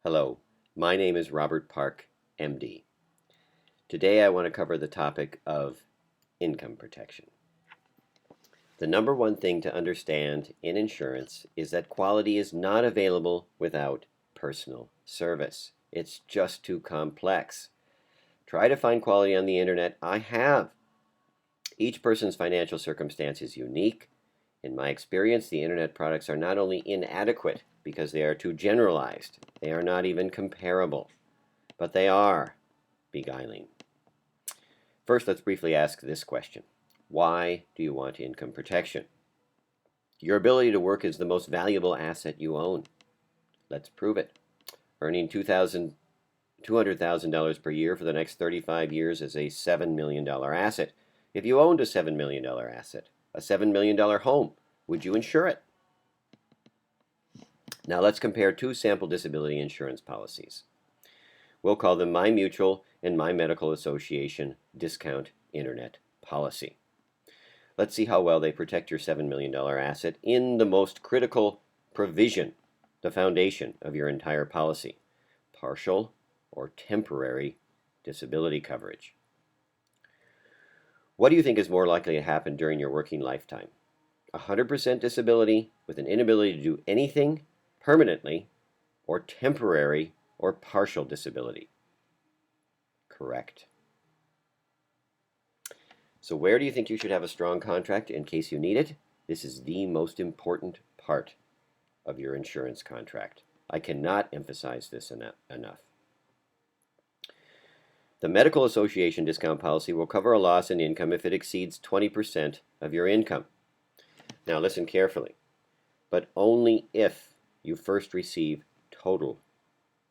Hello, my name is Robert Park, MD. Today I want to cover the topic of income protection. The number one thing to understand in insurance is that quality is not available without personal service. It's just too complex. Try to find quality on the internet. I have. Each person's financial circumstance is unique. In my experience, the internet products are not only inadequate because they are too generalized, they are not even comparable, but they are beguiling. First, let's briefly ask this question. Why do you want income protection? Your ability to work is the most valuable asset you own. Let's prove it. Earning $200,000 per year for the next 35 years is a $7 million asset. If you owned a $7 million asset, a $7 million home, would you insure it? Now let's compare two sample disability insurance policies. We'll call them My Mutual and My Medical Association Discount Internet Policy. Let's see how well they protect your $7 million asset in the most critical provision, the foundation of your entire policy, partial or temporary disability coverage. What do you think is more likely to happen during your working lifetime? 100% disability with an inability to do anything permanently, or temporary or partial disability? Correct. So where do you think you should have a strong contract in case you need it? This is the most important part of your insurance contract. I cannot emphasize this enough. The Medical Association discount policy will cover a loss in income if it exceeds 20% of your income. Now listen carefully, but only if you first receive total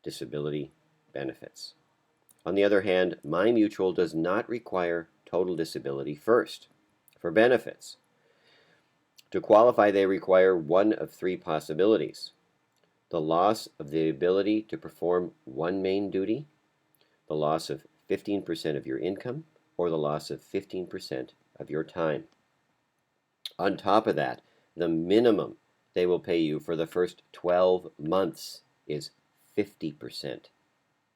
disability benefits. On the other hand, My Mutual does not require total disability first for benefits. To qualify, they require one of three possibilities: the loss of the ability to perform one main duty, the loss of 15% of your income, or the loss of 15% of your time. On top of that, the minimum they will pay you for the first 12 months is 50%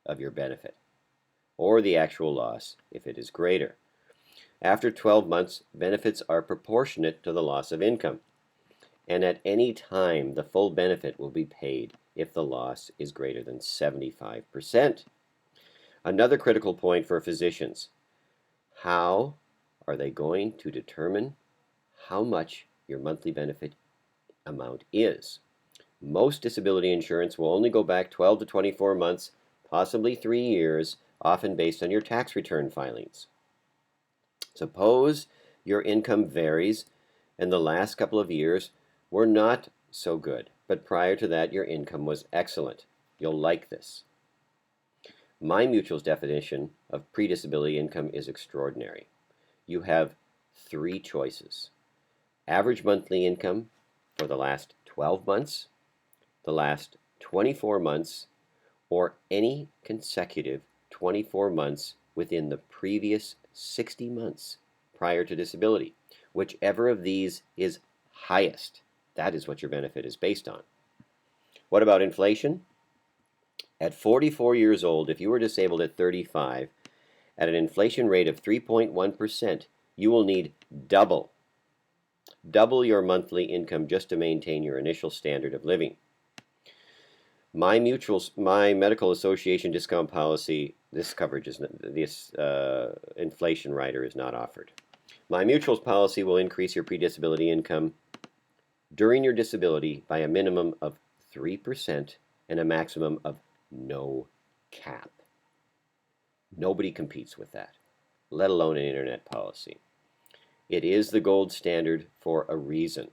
of your benefit, or the actual loss if it is greater. After 12 months, benefits are proportionate to the loss of income, and at any time the full benefit will be paid if the loss is greater than 75%. Another critical point for physicians: how are they going to determine how much your monthly benefit amount is? Most disability insurance will only go back 12 to 24 months, possibly 3 years, often based on your tax return filings. Suppose your income varies and the last couple of years were not so good, but prior to that your income was excellent. You'll like this. My Mutual's definition of pre-disability income is extraordinary. You have 3 choices: average monthly income for the last 12 months, the last 24 months, or any consecutive 24 months within the previous 60 months prior to disability. Whichever of these is highest, that is what your benefit is based on. What about inflation? At 44 years old, if you were disabled at 35, at an inflation rate of 3.1%, you will need double your monthly income just to maintain your initial standard of living. My Medical Association discount policy, this coverage is this inflation rider is not offered. My Mutual's policy will increase your pre-disability income during your disability by a minimum of 3% and a maximum of no cap. Nobody competes with that, let alone an internet policy. It is the gold standard for a reason.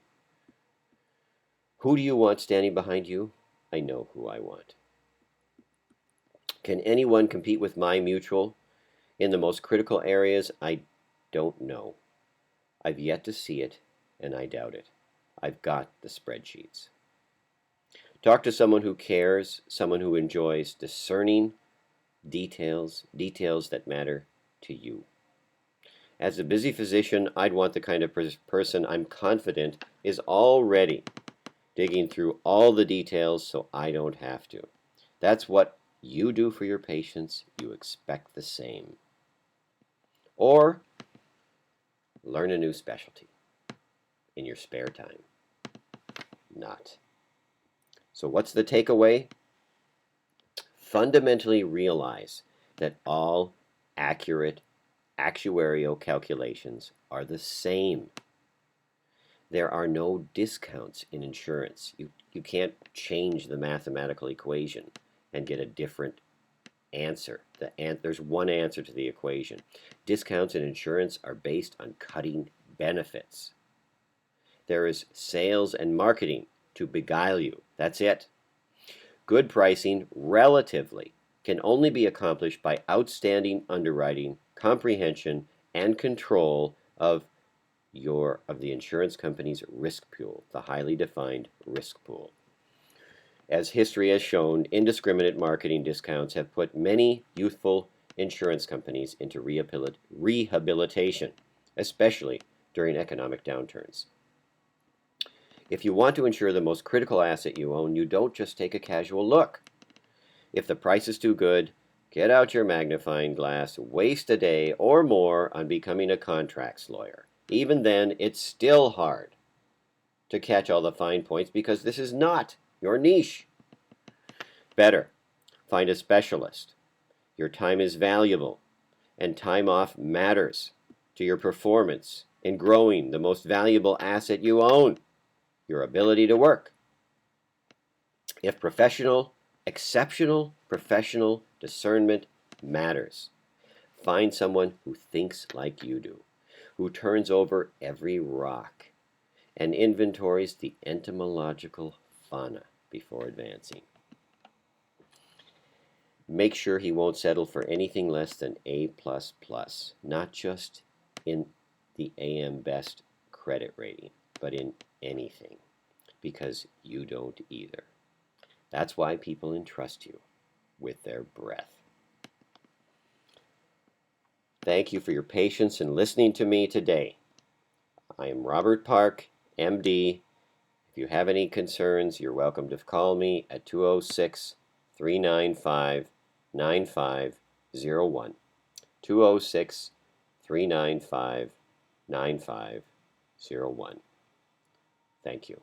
Who do you want standing behind you? I know who I want. Can anyone compete with My Mutual in the most critical areas? I don't know. I've yet to see it, and I doubt it. I've got the spreadsheets. Talk to someone who cares, someone who enjoys discerning details that matter to you. As a busy physician, I'd want the kind of person I'm confident is already digging through all the details so I don't have to. That's what you do for your patients. You expect the same. Or learn a new specialty in your spare time. Not. So what's the takeaway? Fundamentally realize that all accurate actuarial calculations are the same. There are no discounts in insurance. You can't change the mathematical equation and get a different answer. There's one answer to the equation. Discounts in insurance are based on cutting benefits. There is sales and marketing to beguile you. That's it. Good pricing, relatively, can only be accomplished by outstanding underwriting, comprehension, and control of the insurance company's risk pool, the highly defined risk pool. As history has shown, indiscriminate marketing discounts have put many youthful insurance companies into rehabilitation, especially during economic downturns. If you want to insure the most critical asset you own, you don't just take a casual look. If the price is too good, get out your magnifying glass, waste a day or more on becoming a contracts lawyer. Even then, it's still hard to catch all the fine points because this is not your niche. Better, find a specialist. Your time is valuable, and time off matters to your performance in growing the most valuable asset you own, your ability to work. If exceptional professional discernment matters, find someone who thinks like you do, who turns over every rock and inventories the entomological fauna before advancing. Make sure he won't settle for anything less than A++, not just in the AM Best credit rating, but in anything, because you don't either. That's why people entrust you with their breath. Thank you for your patience in listening to me today. I am Robert Park, MD. If you have any concerns, you're welcome to call me at 206-395-9501. 206-395-9501. Thank you.